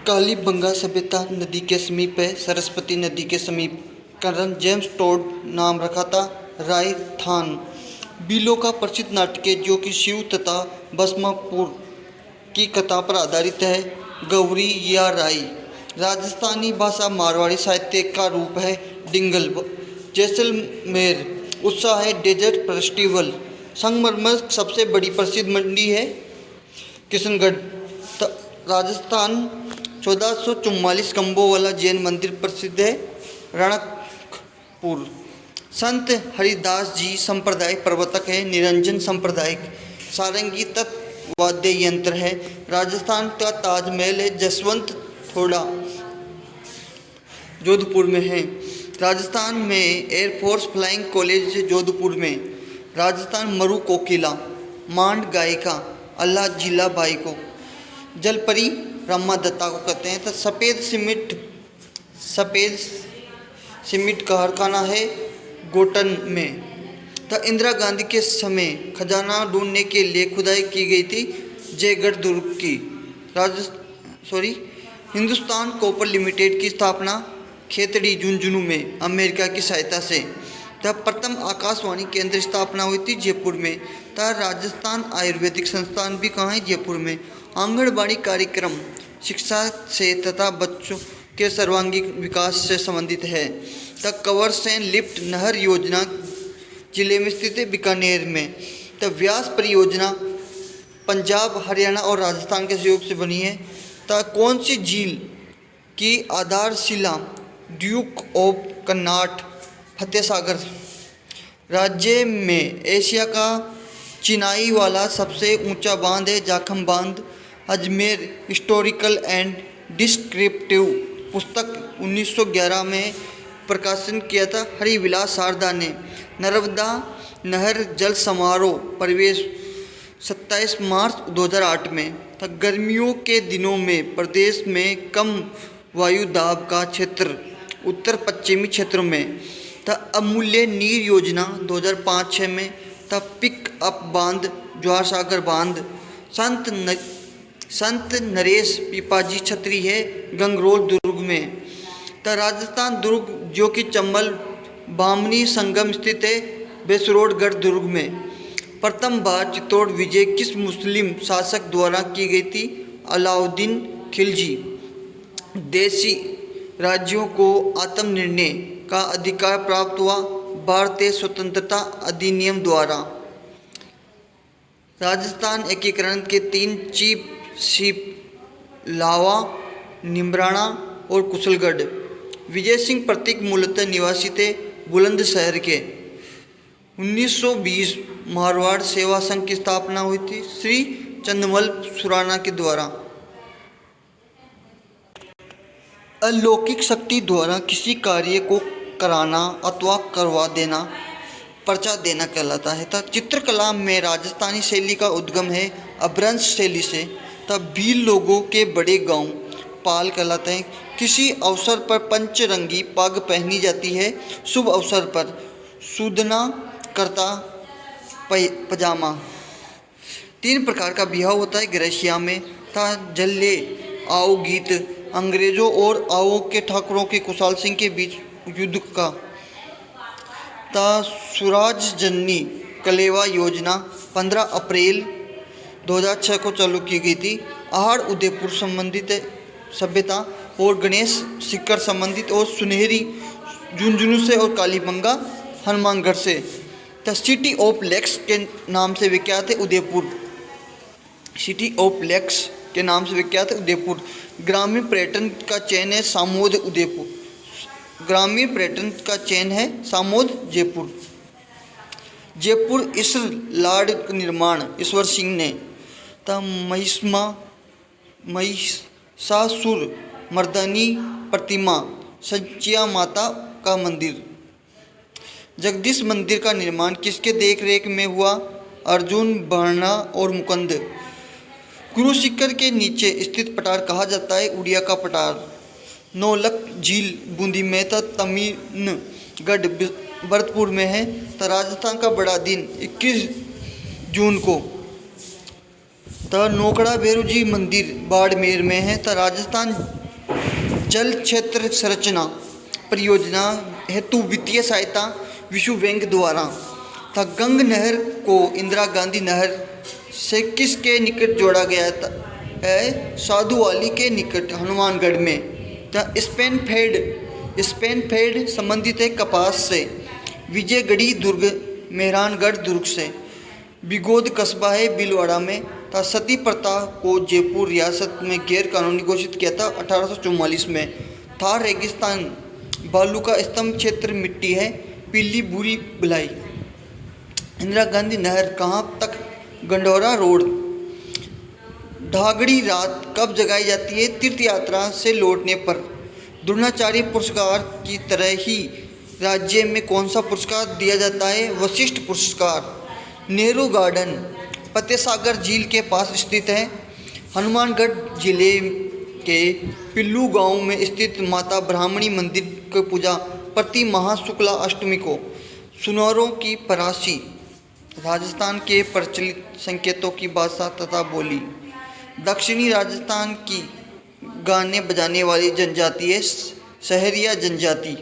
कालीबंगा सभ्यता नदी के समीप है, सरस्वती नदी के समीप। कर्नल जेम्स टोड नाम रखा था। रायथान बीलो का प्रसिद्ध नाटक है जो कि शिव तथा भस्मापुर की कथा पर आधारित है। गौरी या राई राजस्थानी भाषा मारवाड़ी साहित्य का रूप है। डिंगल जैसलमेर उत्साह है। डेजर्ट फेस्टिवल संगमरमर सबसे बड़ी प्रसिद्ध मंडी है। किशनगढ़ राजस्थान 1444 खंभों वाला जैन मंदिर प्रसिद्ध है। रणकपुर संत हरिदास जी संप्रदाय प्रवर्तक है। निरंजन सांप्रदायिक सारंगी तत्व वाद्य यंत्र है। राजस्थान का ताजमहल है। जसवंत थोड़ा जोधपुर में है। राजस्थान में एयरफोर्स फ्लाइंग कॉलेज जोधपुर में। राजस्थान मरु कोकिला मांड गायिका अल्लाह जिला बाई को। जलपरी रमा दत्ता को कहते हैं। तो सफ़ेद सीमेंट कारखाना है गोटन में। तो इंदिरा गांधी के समय खजाना ढूंढने के लिए खुदाई की गई थी जयगढ़ दुर्ग की। हिंदुस्तान कॉपर लिमिटेड की स्थापना खेतड़ी झुंझुनू में अमेरिका की सहायता से। तब प्रथम आकाशवाणी केंद्र स्थापना हुई थी जयपुर में। तब राजस्थान आयुर्वेदिक संस्थान भी कहाँ है? जयपुर में। आंगनबाड़ी कार्यक्रम शिक्षा से तथा बच्चों के सर्वांगीण विकास से संबंधित है। तब कवरसेन लिफ्ट नहर योजना जिले में स्थित है बीकानेर में। तब व्यास परियोजना पंजाब हरियाणा और राजस्थान के सहयोग से बनी है। तब कौन सी झील की आधारशिला ड्यूक ऑफ कन्नाट फतेह सागर राज्य में एशिया का चिनाई वाला सबसे ऊंचा बांध है जाखम बांध। अजमेर हिस्टोरिकल एंड डिस्क्रिप्टिव पुस्तक 1911 में प्रकाशन किया था हरिविलास शारदा ने। नर्मदा नहर जल समारोह प्रवेश 27 मार्च 2008 में। था गर्मियों के दिनों में प्रदेश में कम वायु दाब का क्षेत्र उत्तर पश्चिमी क्षेत्रों में। था अमूल्य नीर योजना 2005-06 में। था पिक अप बांध ज्वार सागर बांध। संत नरेश पिपाजी छतरी है गंगरोल दुर्ग में। तो राजस्थान दुर्ग जो कि चंबल बामनी संगम स्थित है बेसरोडगढ़ दुर्ग में। प्रथम बार चित्तौड़ विजय किस मुस्लिम शासक द्वारा की गई थी? अलाउद्दीन खिलजी। देशी राज्यों को आत्मनिर्णय का अधिकार प्राप्त हुआ भारतीय स्वतंत्रता अधिनियम द्वारा। राजस्थान एकीकरण के 3 चीफ शिप लावा निम्राणा और कुशलगढ़। विजय सिंह प्रतीक मूलतः निवासी थे बुलंदशहर के। 1920 मारवाड़ सेवा संघ की स्थापना हुई थी श्री चंदमल सुराना के द्वारा। अलौकिक शक्ति द्वारा किसी कार्य को कराना अथवा करवा देना पर्चा देना कहलाता है। तब चित्रकला में राजस्थानी शैली का उद्गम है अपभ्रंश शैली से। तब भील लोगों के बड़े गांव पाल कहलाते हैं। किसी अवसर पर पंचरंगी पग पहनी जाती है। शुभ अवसर पर सूदना करता पजामा। 3 प्रकार का ब्याह होता है ग्रेशिया में। था जल्ले आओ गीत अंग्रेजों और आओ के ठाकुरों के कुशाल सिंह के बीच युद्ध का। ता स्वराज जननी कलेवा योजना 15 अप्रैल 2006 को चालू की गई थी। आहड़ उदयपुर संबंधित सभ्यता और गणेश शिखर संबंधित और सुनहरी झुंझुनू से और कालीबंगा हनुमानगढ़ से। द सिटी ऑफ लेक्स के नाम से विख्यात है उदयपुर। सिटी ऑफ लेक्स के नाम से विख्यात है उदयपुर। ग्रामीण पर्यटन का चयन है सामोद उदयपुर। ग्रामीण पर्यटन का चयन है सामोद जयपुर। जयपुर इसर लाड का निर्माण ईश्वर सिंह ने। तब महिषासुर मर्दनी प्रतिमा सचिया माता का मंदिर। जगदीश मंदिर का निर्माण किसके देखरेख में हुआ? अर्जुन बर्णा और मुकुंद। गुरु शिखर के नीचे स्थित पठार कहा जाता है उड़िया का पठार। नौलख झील बूंदी में था। तमीनगढ़ भरतपुर में है। तो राजस्थान का बड़ा दिन 21 जून को तो नोकड़ा बेरूजी मंदिर बाड़मेर में है। तो राजस्थान जल क्षेत्र संरचना परियोजना हेतु वित्तीय सहायता विश्व बैंक द्वारा। था गंग नहर को इंदिरा गांधी नहर से किसके निकट जोड़ा गया है? साधुवाली के निकट हनुमानगढ़ में। था स्पेन फेड संबंधित है कपास से। विजयगढ़ी दुर्ग मेहरानगढ़ दुर्ग से। बिगोद कस्बा है भीलवाड़ा में। था सती प्रथा को जयपुर रियासत में गैर कानूनी घोषित किया था 1844 में। था रेगिस्तान बालू का स्तंभ क्षेत्र मिट्टी है पीली बुरी बिलाई। इंदिरा गांधी नहर कहाँ तक? गंडौरा रोड। ढागड़ी रात कब जगाई जाती है? तीर्थ यात्रा से लौटने पर। द्रोणाचार्य पुरस्कार की तरह ही राज्य में कौन सा पुरस्कार दिया जाता है? वशिष्ठ पुरस्कार। नेहरू गार्डन फतेहसागर झील के पास स्थित है। हनुमानगढ़ जिले के पिल्लू गांव में स्थित माता ब्राह्मणी मंदिर की पूजा प्रति माह शुक्ला अष्टमी को। सुनारों की परासी राजस्थान के प्रचलित संकेतों की भाषा तथा बोली। दक्षिणी राजस्थान की गाने बजाने वाली जनजाति है सहरिया जनजाति।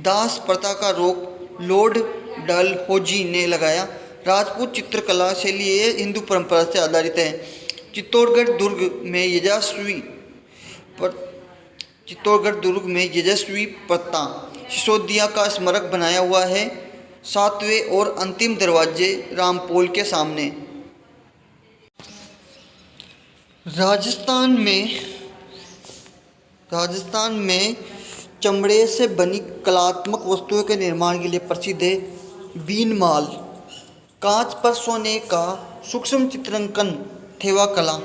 दास प्रथा का रोक लॉर्ड डलहौजी ने लगाया। राजपूत चित्रकला शैली ये हिंदू परंपरा से आधारित है। चित्तौड़गढ़ दुर्ग में यशस्वी पत्ता सिसोदिया का स्मारक बनाया हुआ है 7वें और अंतिम दरवाजे रामपोल के सामने। राजस्थान में चमड़े से बनी कलात्मक वस्तुओं के निर्माण के लिए प्रसिद्ध है बीनमाल। कांच पर सोने का सूक्ष्म चित्रांकन थेवा कला।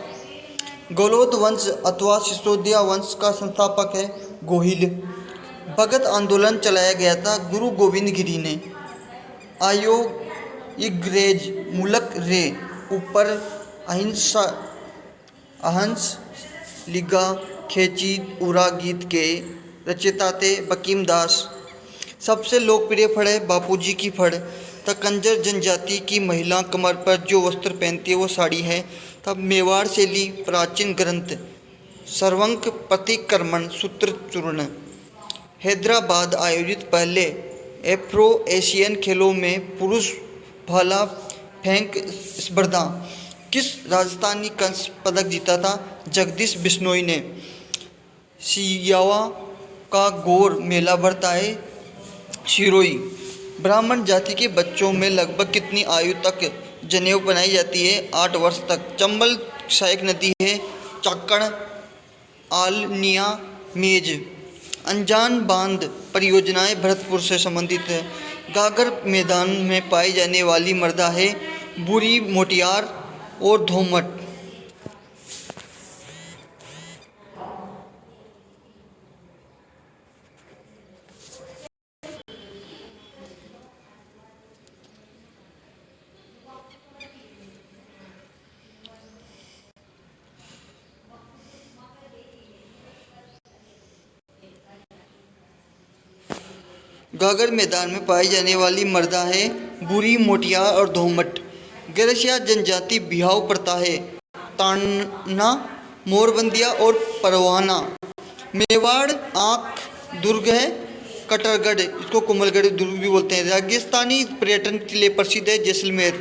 गौलोद वंश अथवा सिसोदिया वंश का संस्थापक है गोहिल। भगत आंदोलन चलाया गया था गुरु गोविंद गिरी ने। आयोग इग्रेज मुलक रे ऊपर अहंस लिगा खेची उरा गीत के रचयिता थे बकीम दास। सबसे लोकप्रिय फड़ है बापूजी की फड़। तब कंजर जनजाति की महिला कमर पर जो वस्त्र पहनती है वो साड़ी है। तब मेवाड़ शैली प्राचीन ग्रंथ सर्वंक प्रतिक्रमण सूत्र चूर्ण। हैदराबाद आयोजित पहले एफ्रो एशियन खेलों में पुरुष भाला फेंक स्पर्धा किस राजस्थानी कंस पदक जीता था? जगदीश बिश्नोई ने। सियावा का गौर मेला भरता है सिरोही। ब्राह्मण जाति के बच्चों में लगभग कितनी आयु तक जनेऊ बनाई जाती है? 8 वर्ष तक। चंबल सहायक नदी है चाकण आलनिया मेज। अनजान बांध परियोजनाएं भरतपुर से संबंधित है। गागर मैदान में पाई जाने वाली मृदा है बुरी मोटियार और धोमट। गागर मैदान में पाई जाने वाली मृदा है बुरी मोटियार और धोमट। गरसिया जनजाति बिहाव प्रथा है ताना मोरबंदिया और परवाना। मेवाड़ आँख दुर्ग है कटरगढ़, इसको कोमलगढ़ दुर्ग भी बोलते हैं। रेगिस्तानी पर्यटन के लिए प्रसिद्ध है जैसलमेर।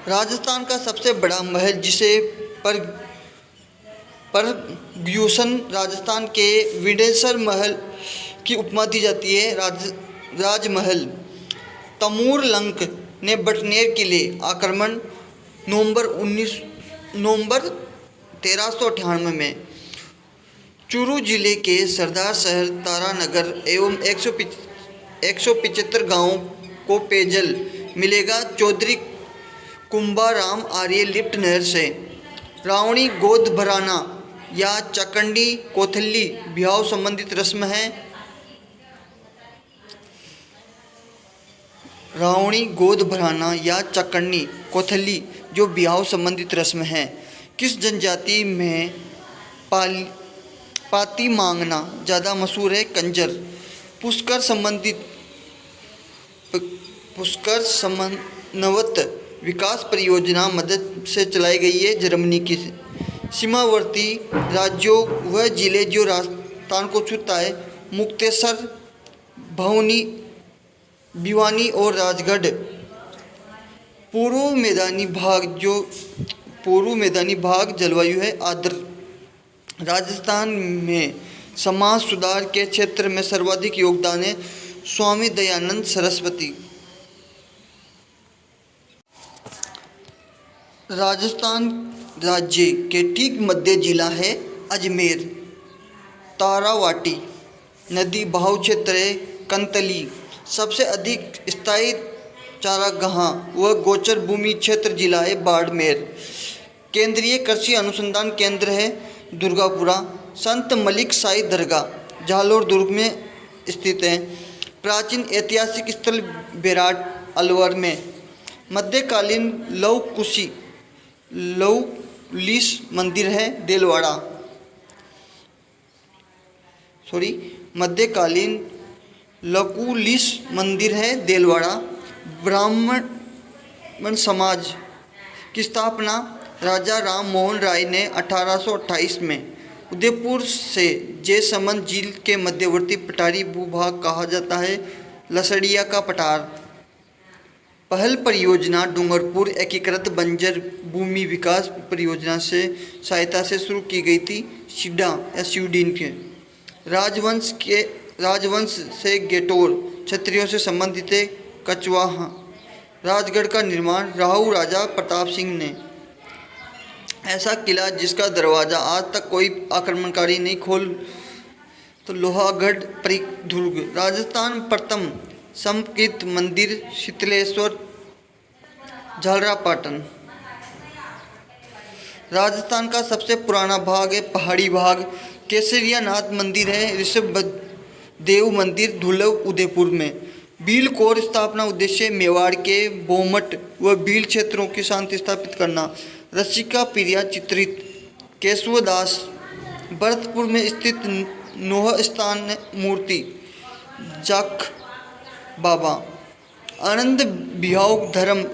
राजस्थान का सबसे बड़ा महल जिसे फर्ग्यूसन राजस्थान के विंडसर महल की उपमा दी जाती है राजमहल। तमूर लंक ने बटनेर किले आक्रमण नवंबर 1398 में। चूरू जिले के सरदार शहर तारानगर एवं 175 गांवों को पेयजल मिलेगा चौधरी कुंभाराम आर्य लिफ्ट नहर से। रावणी गोद भराना या चकंडी कोथली बिहाव संबंधित रस्म है। रावणी गोद भराना या चकंडी कोथली जो बिहाव संबंधित रस्म है। किस जनजाति में पाती मांगना ज़्यादा मशहूर है? कंजर। पुष्कर समन्वत विकास परियोजना मदद से चलाई गई है। जर्मनी की सीमावर्ती राज्यों व जिले जो राजस्थान को छूता है, मुक्तेश्वर, भवनी, भिवानी और राजगढ़। पूर्व मैदानी भाग जलवायु है आर्द्र। राजस्थान में समाज सुधार के क्षेत्र में सर्वाधिक योगदान है स्वामी दयानंद सरस्वती। राजस्थान राज्य के ठीक मध्य जिला है अजमेर। तारावाटी नदी बहाव क्षेत्र है कंतली। सबसे अधिक स्थायी चारागाह व गोचर भूमि क्षेत्र जिला है बाड़मेर। केंद्रीय कृषि अनुसंधान केंद्र है दुर्गापुरा। संत मलिक साई दरगाह जालोर दुर्ग में स्थित है। प्राचीन ऐतिहासिक स्थल बेराट अलवर में। मध्यकालीन लवकुश मंदिर है देलवाड़ा। मध्यकालीन लकुलिश मंदिर है देलवाड़ा। ब्राह्मण समाज की स्थापना राजा राम मोहन राय ने 1828 में उदयपुर से जयसमंद झील के मध्यवर्ती पठारी भूभाग कहा जाता है लसड़िया का पठार। पहल परियोजना डूंगरपुर एकीकृत बंजर भूमि विकास परियोजना से सहायता से शुरू की गई थी। सिडा या स्वीडन के राजवंश से गेटोर क्षत्रियों से संबंधित है। कचवाहा राजगढ़ का निर्माण राहु राजा प्रताप सिंह ने। ऐसा किला जिसका दरवाज़ा आज तक कोई आक्रमणकारी नहीं खोल तो लोहागढ़ दुर्ग। राजस्थान प्रथम समकृत मंदिर शीतलेश्वर झालरापाटन। राजस्थान का सबसे पुराना भाग है पहाड़ी भाग। केसरिया नाथ मंदिर है। ऋषभ देव मंदिर धुलव उदयपुर में। भील कोर स्थापना उद्देश्य मेवाड़ के बोमट व भील क्षेत्रों की शांति स्थापित करना। रसिका प्रिया चित्रित केशवदास भरतपुर में स्थित नोह स्थान मूर्ति जाख बाबा। आनंद विहाव धर्म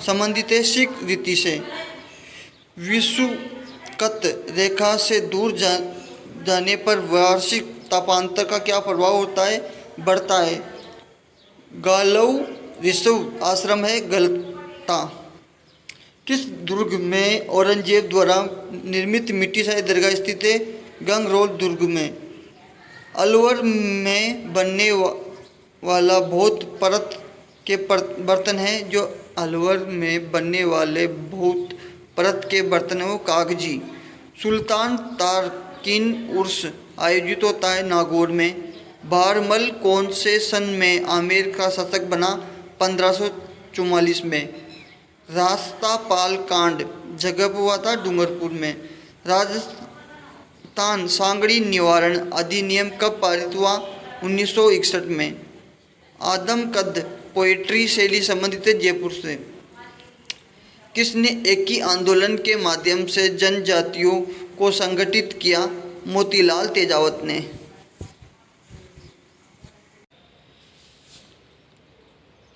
संबंधित है सिख रीति से। विषुवत रेखा से दूर जाने पर वार्षिक तापांतर का क्या प्रभाव होता है? बढ़ता है। गालव ऋषभ आश्रम है गलता। किस दुर्ग में औरंगजेब द्वारा निर्मित मिट्टी शाही दरगाह स्थित है? गंगरोल दुर्ग में। अलवर में बनने वाला बहुत परत के बर्तन है जो अलवर में बनने वाले बहुत परत के बर्तन है वो कागजी। सुल्तान तारकिन उर्स आयोजित होता है नागौर में। बारमल कौन से सन में आमेर का शासक बना? 1544 में। रास्तापाल कांड जगह हुआ था डूंगरपुर में। राजस्थान सांगड़ी निवारण अधिनियम कब पारित हुआ? 1961 में। आदमकद पोएट्री शैली संबंधित है जयपुर से। किसने एकी आंदोलन के माध्यम से जनजातियों को संगठित किया? मोतीलाल तेजावत ने।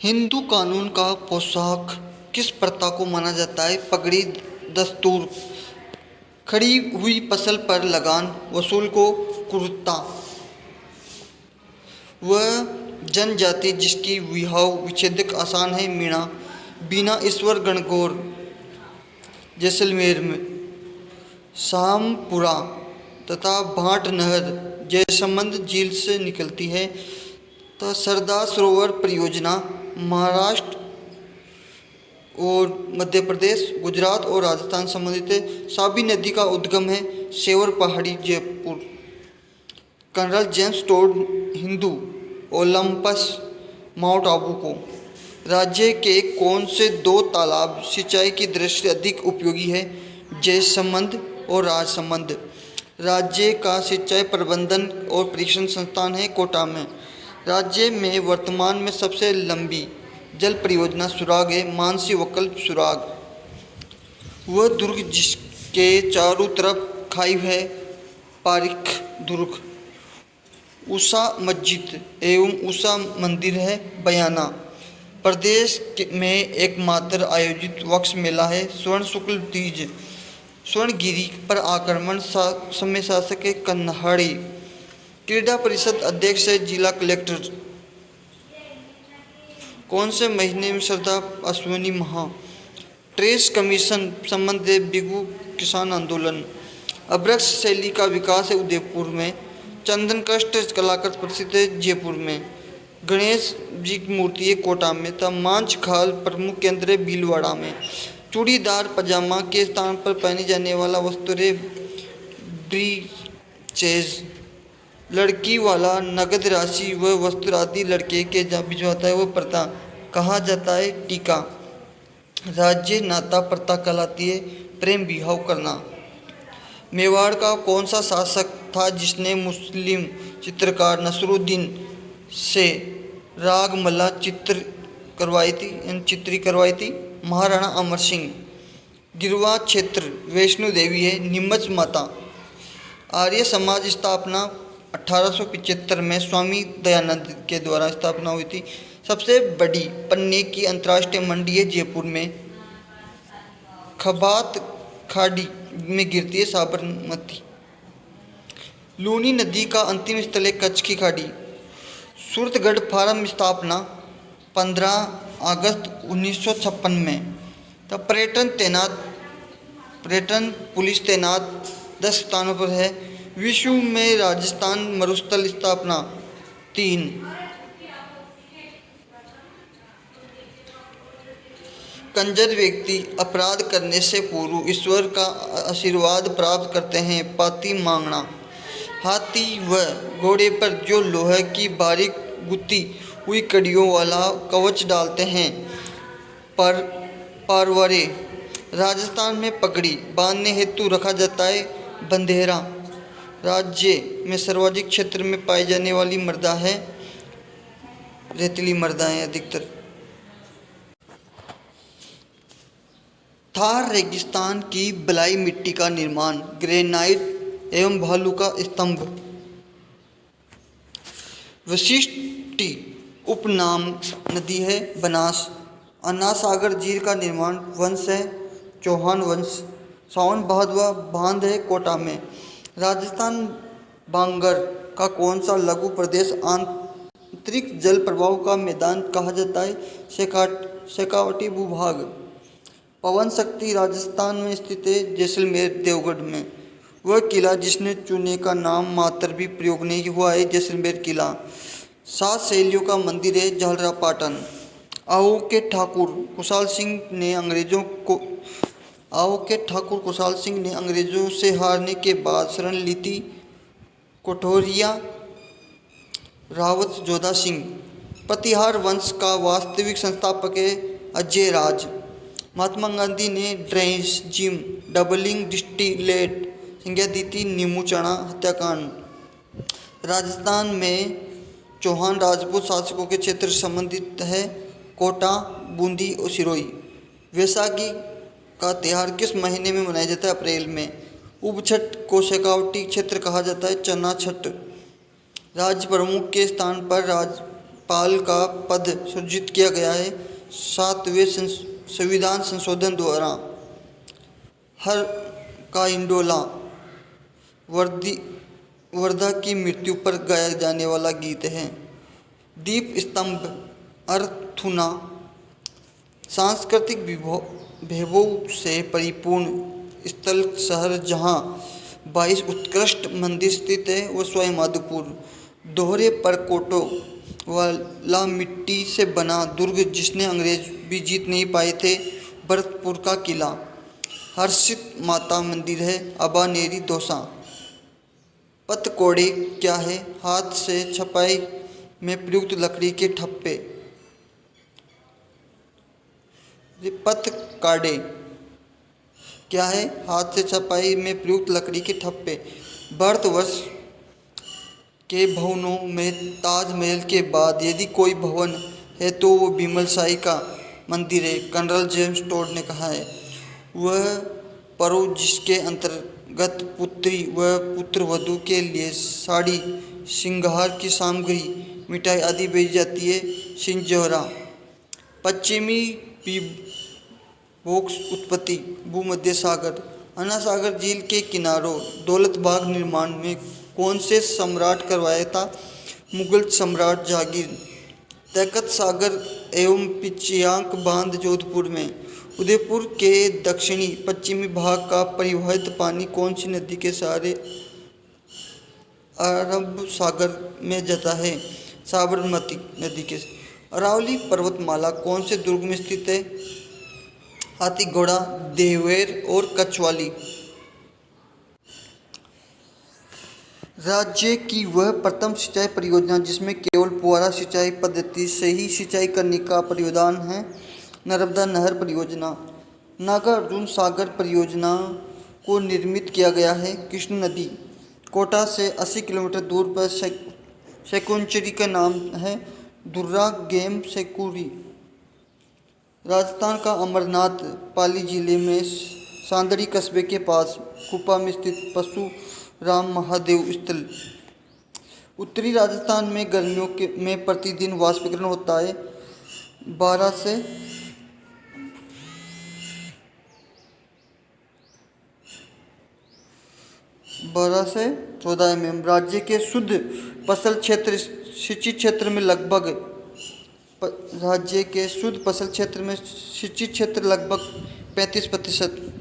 हिंदू कानून का पोशाक किस प्रथा को माना जाता है? पगड़ी दस्तूर। खड़ी हुई फसल पर लगान वसूल को कुर्ता। वह जनजाति जिसकी विवाह विच्छेदक आसान है मीणा। बीना ईश्वर गणगौर जैसलमेर में। शामपुरा तथा भाट नहर जयसमंद झील से निकलती है। तो सरदार सरोवर परियोजना महाराष्ट्र और मध्य प्रदेश, गुजरात और राजस्थान संबंधित है। साबी नदी का उद्गम है सेवर पहाड़ी Jaipur. Colonel James Tod Hindu Olympus Mount Abu को। राज्य के कौन से दो तालाब सिंचाई की दृष्टि से अधिक उपयोगी है? जयसमंद और राजसमंद। राज्य का सिंचाई प्रबंधन और परीक्षण संस्थान है कोटा में। राज्य में वर्तमान में सबसे लंबी जल परियोजना सुराग है मानसी वकल्प सुराग। वह दुर्ग जिसके चारों तरफ खाई है पारिक दुर्ग। उषा मस्जिद एवं उषा मंदिर है बयाना। में एकमात्र आयोजित वक्ष मेला है। स्वर्ण शुक्ल तीज स्वर्णगिरी पर आक्रमण समय शासक कन्हाड़ी। क्रीड़ा परिषद अध्यक्ष है जिला कलेक्टर। कौन से महीने में श्रद्धा अश्विनी माह। ट्रेस कमीशन संबंध है बिगू किसान आंदोलन। अभ्रक्ष शैली का विकास है उदयपुर में। चंदन कष्ट कलाकृत प्रसिद्ध है जयपुर में। गणेश जी की मूर्ति है कोटा में। तब मांझ खाल प्रमुख केंद्र है भीलवाड़ा में। चूड़ीदार पजामा के स्थान पर पहने जाने वाला वस्त्र है ब्रीचेज। लड़की वाला नगद राशि व वस्त्र आदि लड़के के जहाँ भिजवाता है वह प्रथा कहा जाता है टीका। राज्य नाता प्रथा कहलाती है प्रेम विवाह करना। मेवाड़ का कौन सा शासक था जिसने मुस्लिम चित्रकार नसरुद्दीन से रागमला चित्री करवाई थी। महाराणा अमर सिंह। गिरवा क्षेत्र वैष्णो देवी है नीमच माता। आर्य समाज स्थापना 1875 में स्वामी दयानंद के द्वारा स्थापना हुई थी। सबसे बड़ी पन्ने की अंतर्राष्ट्रीय मंडी है जयपुर में। खबात खाड़ी में गिरती है साबरमती। लूनी नदी का अंतिम स्थल है कच्छ की खाड़ी। सूरतगढ़ फार्म स्थापना 15 अगस्त 1956 में। तब पर्यटन पुलिस तैनात 10 स्थानों पर है। विश्व में राजस्थान मरुस्थल स्थापना 3। कंजर व्यक्ति अपराध करने से पूर्व ईश्वर का आशीर्वाद प्राप्त करते हैं। पाती मांगना। हाथी व घोड़े पर जो लोहे की बारीक गुत्ती हुई कड़ियों वाला कवच डालते हैं पारवरे। राजस्थान में पगड़ी बांधने हेतु रखा जाता है बंदेरा। राज्य में सर्वाधिक क्षेत्र में पाई जाने वाली मृदा है रेतीली मृदाएं अधिकतर। थार रेगिस्तान की बलुई मिट्टी का निर्माण ग्रेनाइट एवं भालू का स्तंभ। वशिष्ठी उपनाम नदी है बनास। अन्ना सागर झील का निर्माण वंश है चौहान वंश। सावन भादवा बांध है कोटा में। राजस्थान बांगर का कौन सा लघु प्रदेश आंतरिक जल प्रवाह का मैदान कहा जाता है शेखावटी भूभाग। पवन शक्ति राजस्थान में स्थित है जैसलमेर देवगढ़ में। वह किला जिसने चूने का नाम मात्र भी प्रयोग नहीं हुआ है जैसलमेर किला। 7 शैलियों का मंदिर है झालरापाटन। आओ के ठाकुर कुशाल सिंह ने अंग्रेजों से हारने के बाद शरण ली थी कोठोरिया रावत जोधा सिंह। प्रतिहार वंश का वास्तविक संस्थापक है अजय राज। महात्मा गांधी ने ड्रेंच जिम डबलिंग डिस्टिलेट संज्ञा दी थी नीमू चना हत्याकांड। राजस्थान में चौहान राजपूत शासकों के क्षेत्र संबंधित है कोटा बूंदी और सिरोही। वैसाखी का त्यौहार किस महीने में मनाया जाता है अप्रैल में। उपछठ को शेखावटी क्षेत्र कहा जाता है चना छठ। राज्य प्रमुख के स्थान पर राज्यपाल का पद सृजित किया गया है 7वें संविधान संशोधन द्वारा। हर का इंडोला वर्धा की मृत्यु पर गाया जाने वाला गीत है। दीप स्तंभ अर्थुना सांस्कृतिक वैभव से परिपूर्ण स्थल शहर जहाँ 22 उत्कृष्ट मंदिर स्थित है वो स्वयं माधोपुर। दोहरे परकोटों वाला मिट्टी से बना दुर्ग जिसने अंग्रेज भी जीत नहीं पाए थे भरतपुर का किला। हर्षित माता मंदिर है अबानेरी दौसा। पतकोड़े क्या है हाथ से छपाई में प्रयुक्त लकड़ी के ठप्पे। पतकाड़े क्या है हाथ से छपाई में प्रयुक्त लकड़ी के ठप्पे। भारतवर्ष के भवनों में ताजमहल के बाद यदि कोई भवन है तो वो बिमल शाही का मंदिर है कर्नल जेम्स टोड ने कहा है। वह पर्व जिसके अंतर्गत पुत्री व पुत्रवधू के लिए साड़ी श्रृंगार की सामग्री मिठाई आदि भेजी जाती है सिंजोरा। पश्चिमी बॉक्स उत्पत्ति भूमध्य सागर। अन्ना सागर झील के किनारों दौलत बाग निर्माण में कौन से सम्राट करवाया था? मुगल सम्राट जहांगीर। तैकत सागर एवं पिचियांक बांध जोधपुर में। उदयपुर के दक्षिणी पश्चिमी भाग का परिवाहित पानी कौन सी नदी के सहारे अरब सागर में जाता है? साबरमती नदी के। अरावली पर्वतमाला कौन से दुर्ग में स्थित है? हाथीघोड़ा, देवैर और कछवाली। राज्य की वह प्रथम सिंचाई परियोजना जिसमें केवल फुहारा सिंचाई पद्धति से ही सिंचाई करने का प्रावधान है? नर्मदा नहर परियोजना। नागार्जुन सागर परियोजना को निर्मित किया गया है? कृष्ण नदी। कोटा से 80 किलोमीटर दूर पर सेकुंचरी का नाम है दुर्रा गेम सेकुरी। राजस्थान का अमरनाथ पाली जिले में सांदड़ी कस्बे के पास कुपा में स्थित परशुराम महादेव स्थल। उत्तरी राजस्थान में गर्मियों में प्रतिदिन वाष्पीकरण होता है 12 से 14 mm। राज्य के शुद्ध फसल क्षेत्र सिंचित क्षेत्र में लगभग 35%